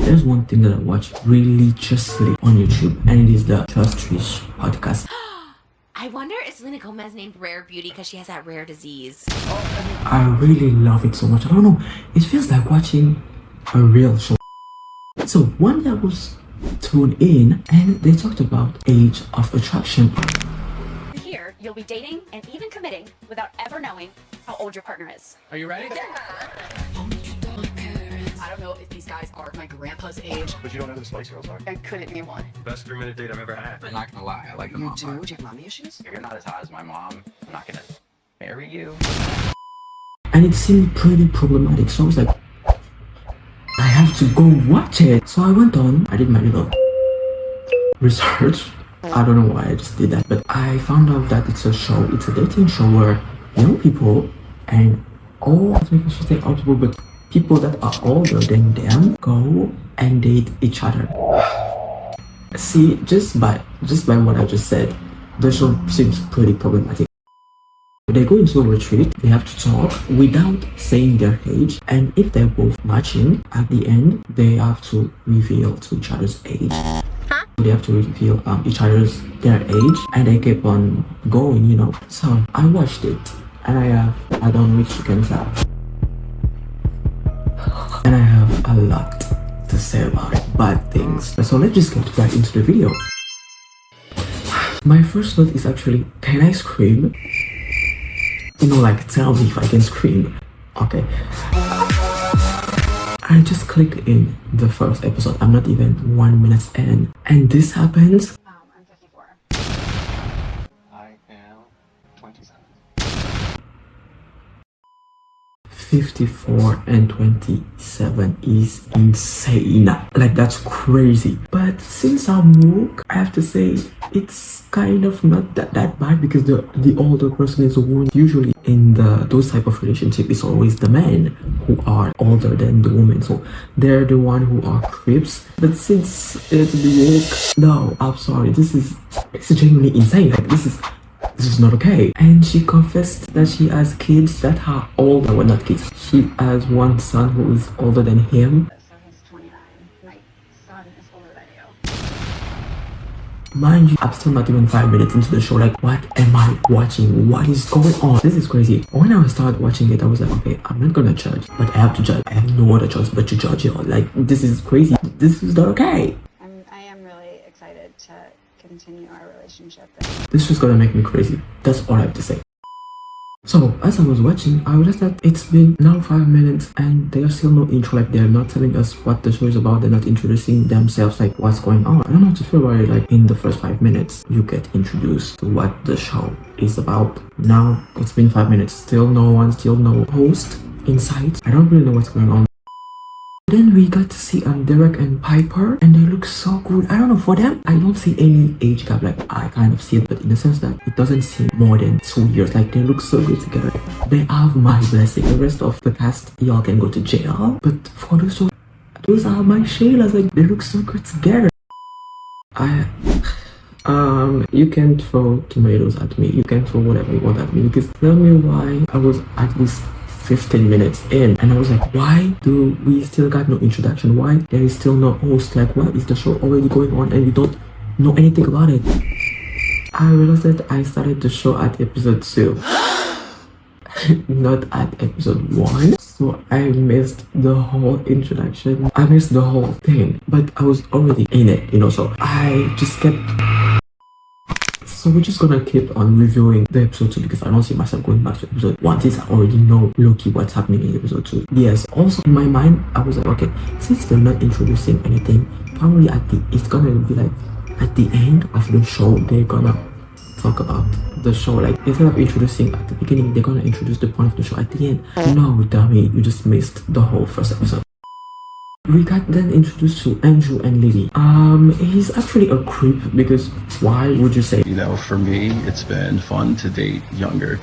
There's one thing that I watch religiously on YouTube, and it is the Trish podcast. I wonder is Selena Gomez named Rare Beauty because she has that rare disease? I really love it so much. I don't know, it feels like watching a real show. So one day I was tuned in and they talked about age of attraction. Here, you'll be dating and even committing without ever knowing how old your partner is. Are you ready? I don't know if these guys are my grandpa's age. But you don't know who the Spice Girls are. I couldn't name one. Best 3-minute date I've ever had. I'm not gonna lie, I like the You mom. do? Do you have mommy issues? If you're not as hot as my mom, I'm not gonna marry you. And it seemed pretty problematic, so I was like, I have to go watch it. So I went on, I did my little research. I don't know why I just did that, but I found out that it's a show, it's a dating show where young people and I should say old people, but people that are older than them go and date each other. See, just by what I just said, the show seems pretty problematic. They go into a retreat, they have to talk without saying their age, and if they're both matching, at the end, they have to reveal to each other's age. They have to reveal their age, and they keep on going, you know. So I watched it, and I don't reach you can tell. And I have a lot to say about it, bad things. So let's just get right into the video. My first thought is actually, can I scream? You know, like, tell me if I can scream. Okay. I just clicked in the first episode. I'm not even 1 minute in. And this happens. I'm 54. I am 27. 54 and 27 is insane. Like, that's crazy. But since I'm woke, I have to say it's kind of not that bad, because the older person is the one. Usually in those type of relationship, it's always the men who are older than the woman, so they're the one who are creeps. But since it's the woke, no, I'm sorry, it's genuinely insane. Like, this is not okay. And she confessed that she has kids that are older. Well, not kids. She has one son who is older than him. So he's 29. My son is older than you. Mind you, I'm still not even 5 minutes into the show. Like, what am I watching? What is going on? This is crazy. When I started watching it, I was like, okay, I'm not gonna judge, but I have to judge. I have no other choice but to judge it. Like, this is crazy. This is not okay. I am really excited to continue our relationship. This is gonna make me crazy. That's all I have to say. So, as I was watching, I realized that it's been now 5 minutes and there's still no intro. Like, they're not telling us what the show is about. They're not introducing themselves, like what's going on. I don't know how to feel about it. Like, in the first 5 minutes, you get introduced to what the show is about. Now, it's been 5 minutes. Still no one, still no host in sight. I don't really know what's going on. Then we got to see Derek and Piper, and they look so good. I don't know, for them, I don't see any age gap. Like, I kind of see it, but in the sense that it doesn't seem more than 2 years. Like, they look so good together. They have my blessing. The rest of the cast, y'all can go to jail. But for those two, those are my Shaylas. Like, they look so good together. You can throw tomatoes at me. You can throw whatever you want at me, because tell me why I was at least 15 minutes in and I was like, why do we still got no introduction? Why there is still no host? Like, what is the show already going on and we don't know anything about it? I realized that I started the show at episode 2 not at episode 1, so I missed the whole introduction. I missed the whole thing, but I was already in it, you know, so I just kept. So we're just gonna keep on reviewing the episode 2, because I don't see myself going back to episode 1 since I already know low-key what's happening in episode 2. Yes, also in my mind, I was like, okay, since they're not introducing anything, probably it's gonna be like at the end of the show, they're gonna talk about the show. Like, instead of introducing at the beginning, they're gonna introduce the point of the show at the end. No, dummy, you just missed the whole first episode. We got then introduced to Andrew and Lily. He's actually a creep, because why would you say? You know, for me, it's been fun to date younger,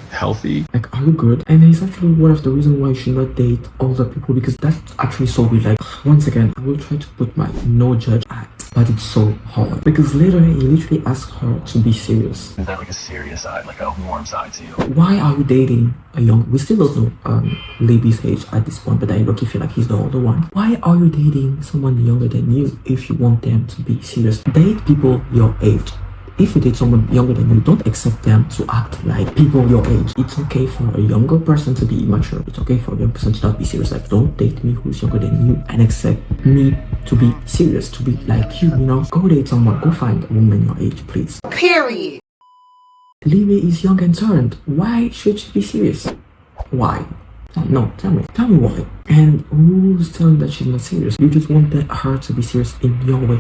healthy. Like, are you good? And he's actually one of the reasons why you should not date older people, because that's actually so weird. Like, once again, I will try to put my no judge at but it's so hard because later he literally asked her to be serious. Is that like a serious side, like a warm side to you? Why are you dating a young? We still don't know Libby's age at this point, but I look feel like he's the older one. Why are you dating someone younger than you if you want them to be serious? Date people your age. If you date someone younger than you, don't accept them to act like people your age. It's okay for a younger person to be immature. It's okay for a young person to not be serious. Like, don't date me who's younger than you and accept me to be serious, to be like you, you know? Go date someone. Go find a woman your age, please. Period. Libby is young and turned. Why should she be serious? Why? No, tell me why. And who's telling that she's not serious? You just want her to be serious in your way.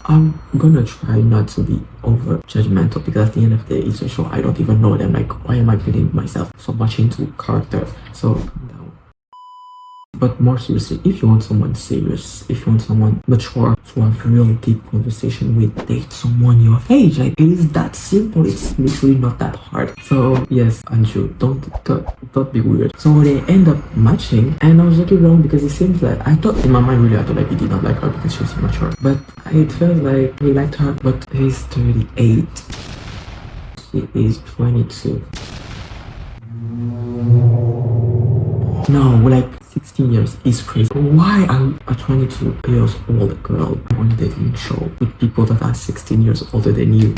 I'm gonna try not to be over judgmental because at the end of the day, it's a show. I don't even know them. Like, why am I putting myself so much into character? So calm down. But more seriously, if you want someone serious, if you want someone mature to have real deep conversation with, date someone your age. Like, it is that simple. It's literally not that hard. So yes, Andrew, don't be weird. So they end up matching, and I was looking wrong because it seems like I thought in my mind really I thought like he did not like her because she was immature. But it felt like he liked her. But he's 38. She is 22. No, like 16 years is crazy. Why are a 22 years old girl on a dating show with people that are 16 years older than you?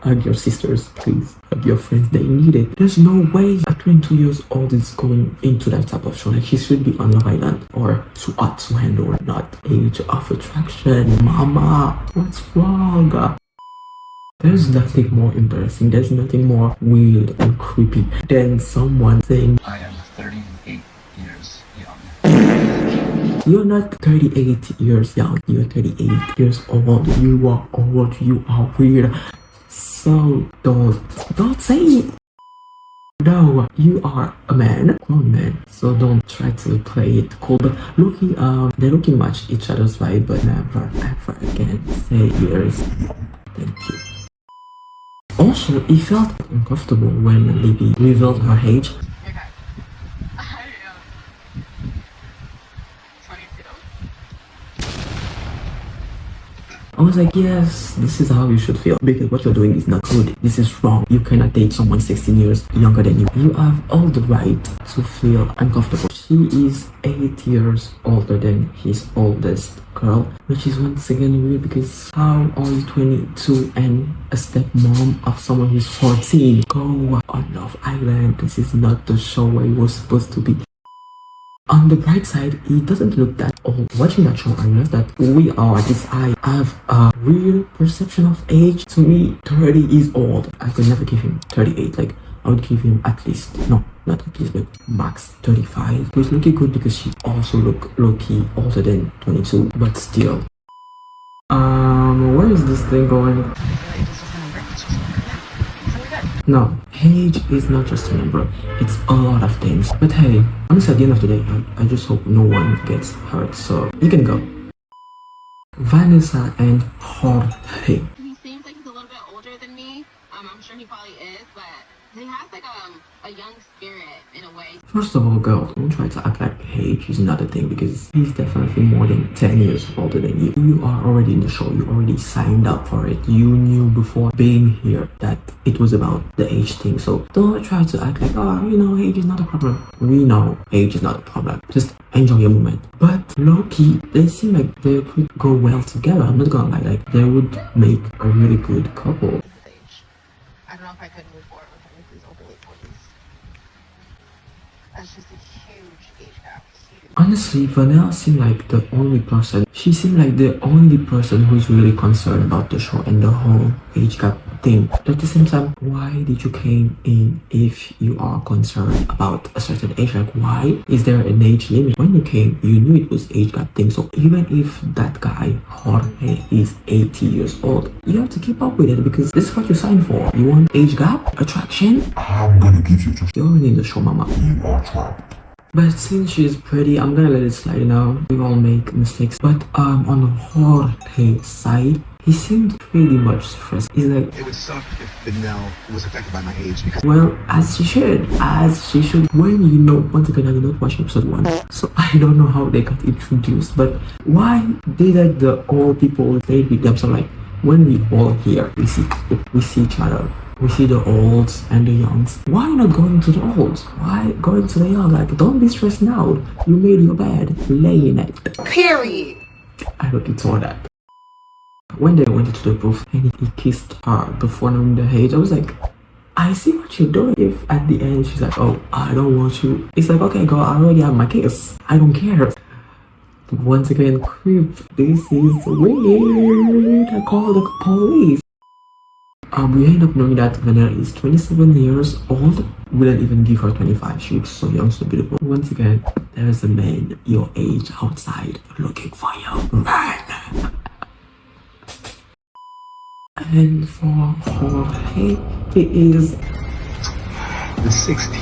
Hug your sisters, please. Hug your friends, they need it. There's no way a 22 years old is going into that type of show. Like, she should be on Love Island or too hot to handle, not age of attraction. Mama, what's wrong? There's nothing more embarrassing, there's nothing more weird and creepy than someone saying, I am 38 years young. you're not 38 years young, you're 38 years old, you are old, you are weird. So don't say it. No, you are a man, grown man, so don't try to play it cool. But looking, they looking much each other's vibe, but never ever again say years. Thank you. Also, it felt uncomfortable when Libby revealed her age. Okay. I am 22. I was like, yes, this is how you should feel because what you're doing is not good. This is wrong. You cannot date someone 16 years younger than you. You have all the right to feel uncomfortable. She is 8 years older than his oldest girl, which is once again weird because how are you 22 and a stepmom of someone who's 14? Go on Love Island. This is not the show where you were supposed to be. On the bright side, he doesn't look that old. Watching that show, I realized that we are, this I have a real perception of age. To me, 30 is old. I could never give him 38. Like, I would give him at least, no, not at least, but max 35. Which looking good because she also look low-key older than 22, but still. Where is this thing going? No, age is not just a number, it's a lot of things. But hey, honestly, at the end of the day, I just hope no one gets hurt, so you can go. Vanessa and Jorge. He seems like he's a little bit older than me. I'm sure he probably is, but he has like a young spirit in a way. First of all, girl, don't try to act like age is not a thing because he's definitely more than 10 years older than you. You are already in the show, you already signed up for it. You knew before being here that it was about the age thing. So don't try to act like, oh, you know, age is not a problem. We know age is not a problem. Just enjoy your moment. But low-key, they seem like they could go well together. I'm not gonna lie, like they would make a really good couple. I don't know if I could move forward with him if he's over late 40s. That's just a huge age gap. Honestly, Vanessa seemed like the only person. She seemed like the only person who's really concerned about the show and the whole age gap thing. But at the same time, why did you came in if you are concerned about a certain age? Like, why is there an age limit? When you came, you knew it was age gap thing. So even if that guy, Jorge, is 80 years old, you have to keep up with it because this is what you signed for. You want age gap? Attraction? I'm gonna give you just You're already in the show, mama. you are trapped. But since she's pretty, I'm gonna let it slide now. We all make mistakes. But on Jorge's side, He seemed pretty much stressed. He's like, It would suck if Vanille was affected by my age because well, as she should. When you know, once again, I did not watch episode 1, so I don't know how they got introduced, but why did the old people stay with them? So like, when we all here, we see each other. We see the olds and the youngs. Why not going to the olds? Why going to the young? Like, don't be stressed out. You made your bed. Lay in it. Period. I hope you saw that. When they went into the booth and he kissed her before knowing the age, I was like, I see what you're doing. If at the end she's like, oh, I don't want you. It's like, okay, girl, I already have my kiss. I don't care. Once again, creep. This is weird. I call the police. We end up knowing that Vanilla is 27 years old. We didn't even give her 25. She looks so young, so beautiful. Once again, there is a man your age outside looking for you. Run! And for Jorge, he is the 60.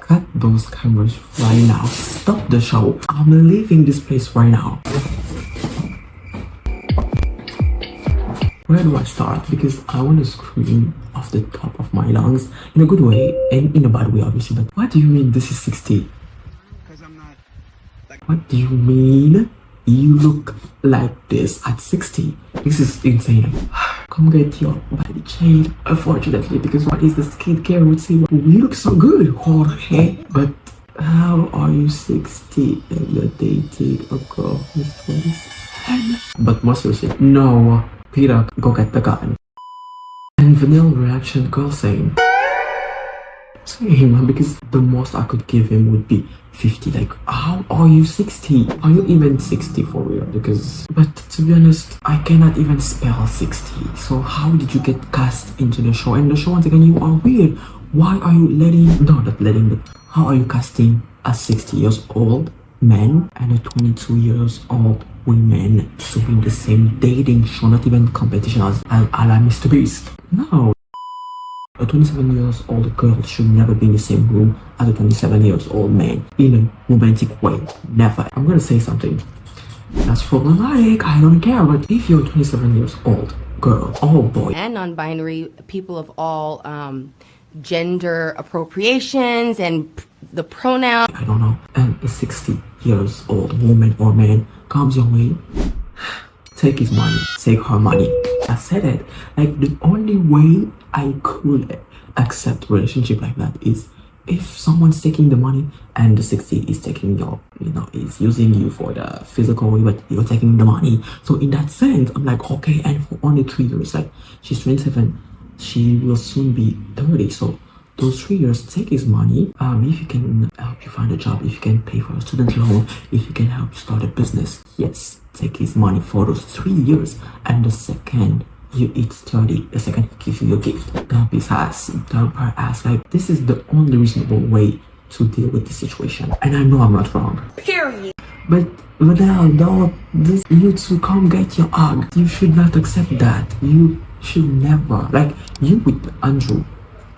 Cut those cameras right now. Stop the show. I'm leaving this place right now. Where do I start? Because I want to scream off the top of my lungs in a good way and in a bad way, obviously. But what do you mean this is 60? Because I'm not like. What do you mean you look like this at 60? This is insane. Come get your body changed, unfortunately, because what is the skincare routine? We look so good, Jorge. But how are you 60 and you're dating a girl who's 27? But more seriously, no. Peter, go get the gun. And Vanilla reaction, girl saying, same, because the most I could give him would be 50. Like, how are you 60? Are you even 60 for real? Because, but to be honest, I cannot even spell 60. So how did you get cast into the show? And the show, once again, you are weird. Why are you how are you casting a 60 years old man and a 22 years old women to be in the same dating show, not even competition as a la Mr. Beast? No. A 27 years old girl should never be in the same room as a 27 years old man in a romantic way. Never. I'm gonna say something that's problematic, I don't care, but if you're 27 years old girl or boy and non-binary people of all gender appropriations and the pronoun, I don't know, and a 60 years old woman or man comes your way, take his money, take her money. I said it. Like, the only way I could accept a relationship like that is if someone's taking the money and the 60 is taking your, is using you for the physical way, but you're taking the money. So in that sense, I'm like, okay, and for only 3 years, like, she's 27, she will soon be 30, so those 3 years, take his money. If he can help you find a job, if you can pay for a student loan, if he can help you start a business, yes, take his money for those 3 years. And the second you eat 30, the second he gives you your gift, dump his ass, dump her ass. Like, this is the only reasonable way to deal with this situation. And I know I'm not wrong. Period. But no, you two come get your hug. You should not accept that. You should never. Like, you with Andrew,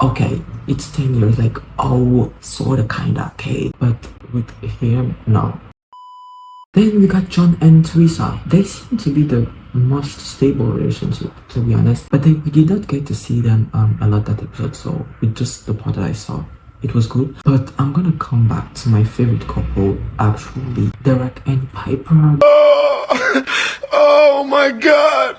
okay, it's 10 years, like, oh, sorta, kinda, okay, but with him, no. Then we got John and Teresa. They seem to be the most stable relationship, to be honest, but we did not get to see them a lot that episode, so with just the part that I saw, it was good. But I'm gonna come back to my favorite couple, actually, Derek and Piper. Oh my god!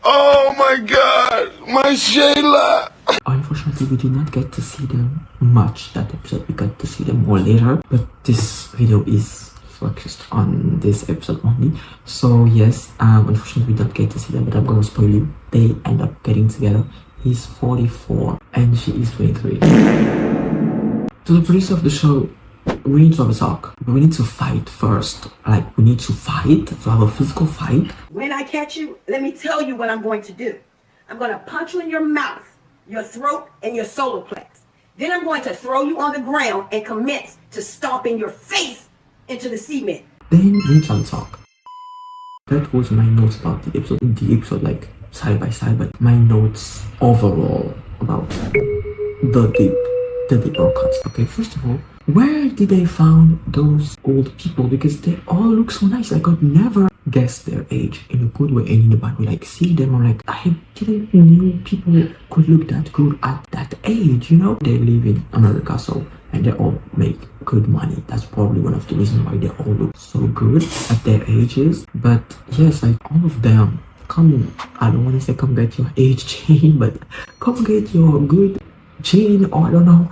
Oh my god! My Shayla! Unfortunately, we did not get to see them much that episode. We got to see them more later, but this video is focused on this episode only. So yes, unfortunately we don't get to see them, but I'm gonna spoil you. They end up getting together. He's 44 and she is 23. To the producer of the show, we need to have a talk. We need to fight first. Like, we need to fight, to have a physical fight. When I catch you, let me tell you what I'm going to do. I'm going to punch you in your mouth, your throat, and your solar plex. Then I'm going to throw you on the ground and commence to stomping your face into the cement. Then we need to have a talk. That was my notes about the episode, like, side by side, but my notes overall about the deeper cuts. Okay, first of all, where did they found those old people? Because they all look so nice. I could never guess their age in a good way and in a bad way. Like, see them, I'm like, I didn't know people could look that good at that age, you know? They live in America, so, and they all make good money. That's probably one of the reasons why they all look so good at their ages. But yes, like all of them, come, I don't want to say come get your age chain, but come get your good chain, or I don't know.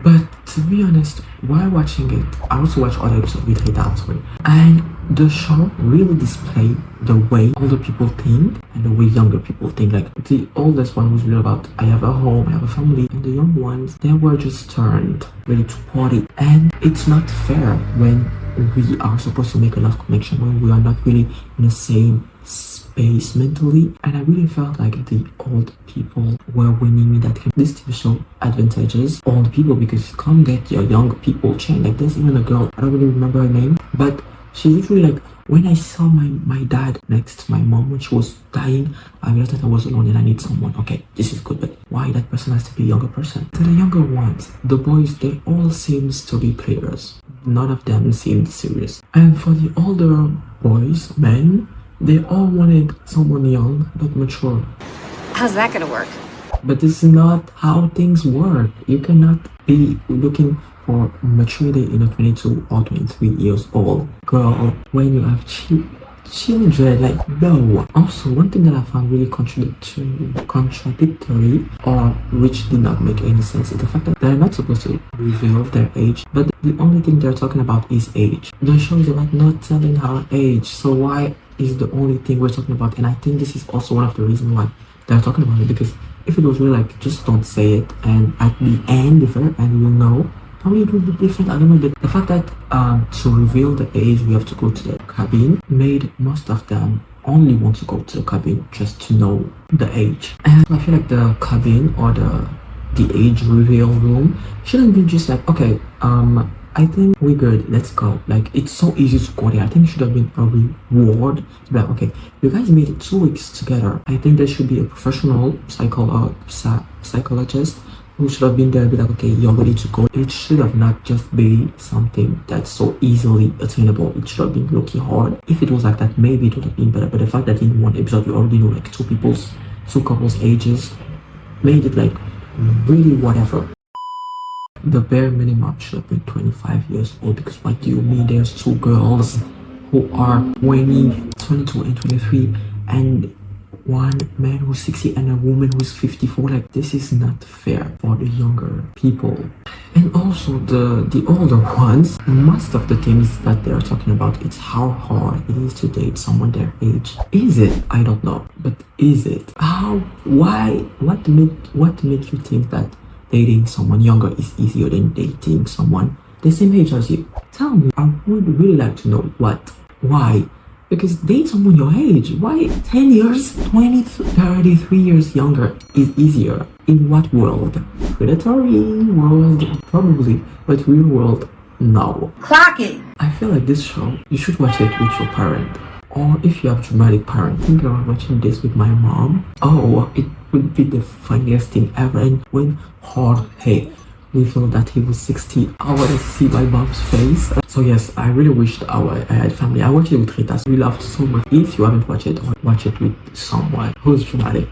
But to be honest, while watching it, I also watched other episodes with Hidatsu, and the show really displayed the way older people think and the way younger people think. Like the oldest one was really about, I have a home, I have a family, and the young ones, they were just turned ready to party. And it's not fair when we are supposed to make a lot of connection when we are not really in the same space mentally. And I really felt like the old people were winning me that this TV show advantages old people, because come get your young people chain. Like there's even a girl, I don't really remember her name, but she's literally like, when I saw my dad next to my mom when she was dying, I realized that I was alone and I need someone. Okay, this is good, but why that person has to be a younger person? To the younger ones, the boys, they all seems to be players. None of them seemed serious. And for the older boys, men, they all wanted someone young but mature. How's that gonna work? But this is not how things work. You cannot be looking for maturity in a 22 or 23 years old girl when you have children. Like, no. Also, one thing that I found really contradictory, or which did not make any sense, is the fact that they're not supposed to reveal their age, but the only thing they're talking about is age. The show is about not telling our age, so why is the only thing we're talking about? And I think this is also one of the reasons why they're talking about it, because if it was really like, just don't say it, and at the end, and you'll know, probably it would be different. I don't know, but the fact that to reveal the age we have to go to the cabin made most of them only want to go to the cabin just to know the age. And I feel like the cabin or the age reveal room shouldn't be just like, okay, I think we're good, let's go. Like, it's so easy to go there. I think it should have been a reward to be like, okay, you guys made it 2 weeks together. I think there should be a professional psychologist who should have been there and be like, okay, you're ready to go. It should have not just been something that's so easily attainable. It should have been looking hard. If it was like that, maybe it would have been better. But the fact that in one episode you already know like two couples ages made it like really whatever. The bare minimum should have been 25 years old, because what do you mean there's two girls who are 22 and 23 and one man who's 60 and a woman who's 54? Like, this is not fair for the younger people. And also the older ones, most of the things that they're talking about, it's how hard it is to date someone their age. Is it? I don't know, but is it? How? Why? What made you think that dating someone younger is easier than dating someone the same age as you? Tell me. I would really like to know why. Because date someone your age, why 10 years, 20, 33 years younger is easier? In what world? Predatory world, probably, but real world, no. Clock it. I feel like this show, you should watch it with your parent. Or if you have dramatic parent, think about watching this with my mom. Oh, it would be the funniest thing ever. And when Jorge revealed that he was 60, I want to see my mom's face. So yes, I really wished I had family. I watched it with Rita. We laughed so much. If you haven't watched it, watch it with someone who's dramatic.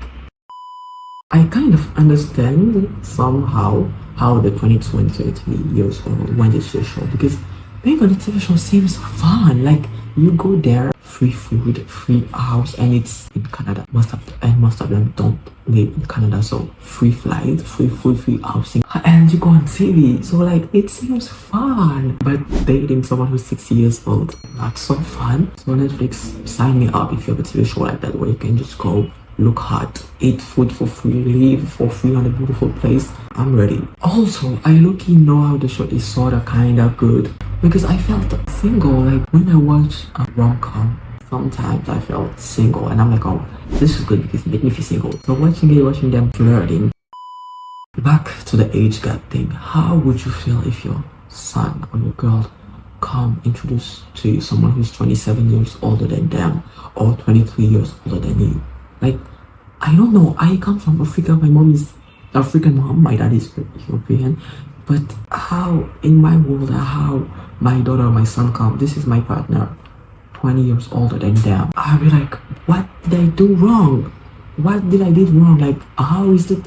I kind of understand somehow how the 22 and 23 years old went into the show, because being on the TV show seems fun. Like, you go there, free food, free house, and it's in Canada. Most of them don't live in Canada, so free flight, free food, free housing, and you go on TV. So like, it seems fun. But dating someone who's 60 years old, not so fun. So Netflix, sign me up if you have a TV show like that where you can just go, look hot, eat food for free, live for free on a beautiful place. I'm ready. Also, I low-key know how the show is sorta kinda good, because I felt single. Like, when I watch a rom-com, sometimes I felt single, and I'm like, oh, this is good because it made me feel single. So watching them flirting. Back to the age gap thing. How would you feel if your son or your girl come introduce to you someone who's 27 years older than them, or 23 years older than you? Like, I don't know. I come from Africa. My mom is African mom. My dad is European. But how in my world, how my daughter or my son come, this is my partner, 20 years older than them. I'll be like, what did I do wrong? What did I did wrong? Like, how is it,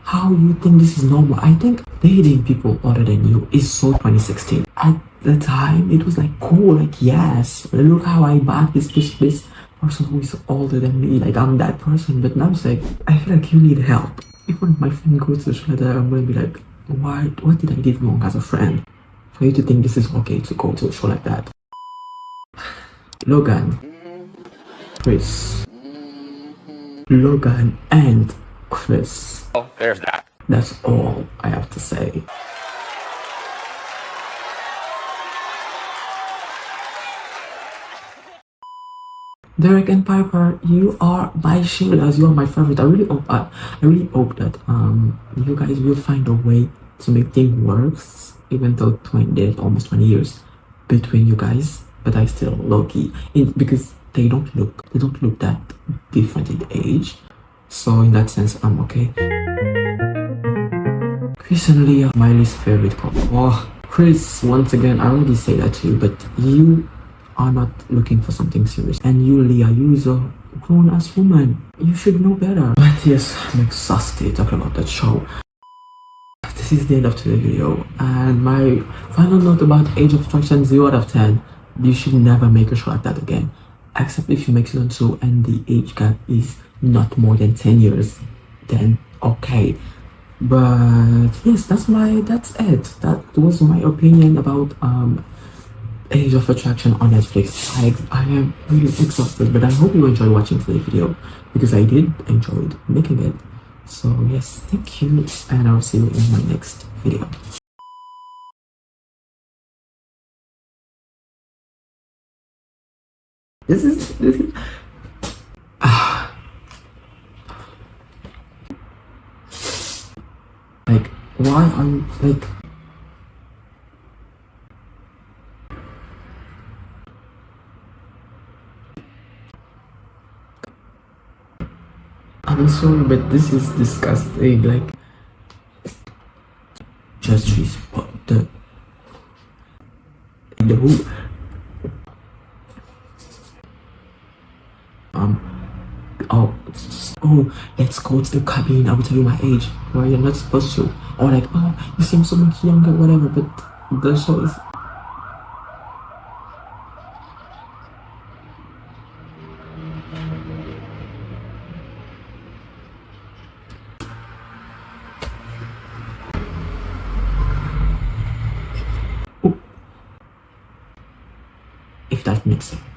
how you think this is normal? I think dating people older than you is so 2016. At the time, it was like cool, like, yes, look how I bought this person who is older than me, like I'm that person. But now it's like, I feel like you need help. If one of my friends goes to the show like that, I'm gonna be like, what did I did wrong as a friend for you to think this is okay to go to a show like that? Logan, Chris, Logan and Chris. Oh, there's that. That's all I have to say. Derek and Piper, you are my shielders. You are my favorite. I really hope that you guys will find a way to make things work. Even though there's almost 20 years between you guys, but I still low-key because they don't look that different in age. So in that sense, I'm okay. Chris and Leah, my least favorite couple. Oh, Chris, once again, I already say that to you, but you are not looking for something serious. And you, Leah, you is a grown-ass woman. You should know better. But yes, I'm exhausted talking about that show. This is the end of today's video. And my final note about Age of Attraction, 0 out of 10. You should never make a show like that again. Except if you make season 2 and the age gap is not more than 10 years. Then okay. But yes, that's it. That was my opinion about Age of Attraction on Netflix. I am really exhausted, but I hope you enjoyed watching today's video because I did enjoy making it. So yes, thank you, and I'll see you in my next video. This is like, why are you like? I'm sorry, but this is disgusting. Like, just trees, but the who oh, let's go to the cabin. I will tell you my age. Where you're not supposed to, or like, oh, you seem so much younger, whatever. But the show is.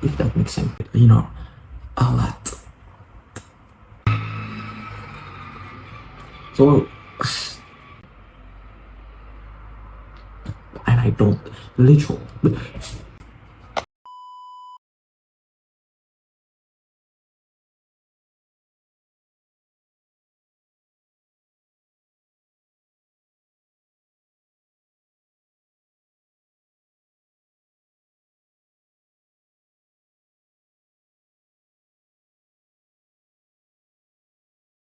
If that makes sense, you know, a lot. So, and I don't literal.